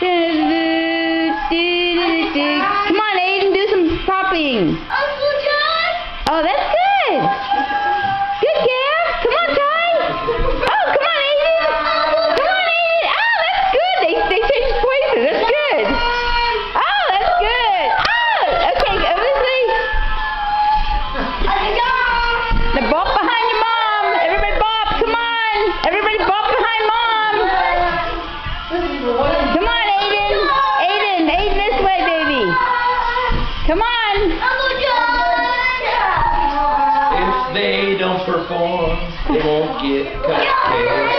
Come on, Aiden, do some popping. Oh, that's good. Good, Gab. Come on, Ty. Oh, come on, Aiden. Come on, Aiden. Oh, that's good. They changed places. That's good. Oh, that's good. Oh, okay. Let's see. The bump behind your mom. Everybody bump. Come on. Everybody bump behind mom. Come on, Aiden. Aiden this way, baby. Come on. If they don't perform, they won't get cupcakes.